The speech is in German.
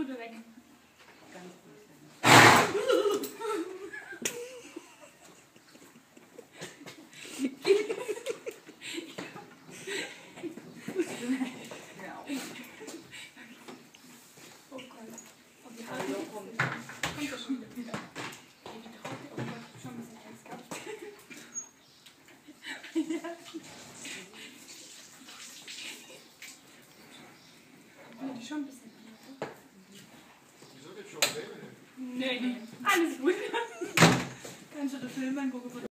Krüte weg. Ganz gut. Oh Gott. Oh, die Also, Haare kommt. kommt ja schon wieder. Die Traute, oh Gott, schon ein bisschen heiß gehabt. Ja. Oh, die schon ein bisschen. Wieso geht schon Baby? Nee, alles gut. Kannst du den Film angucken?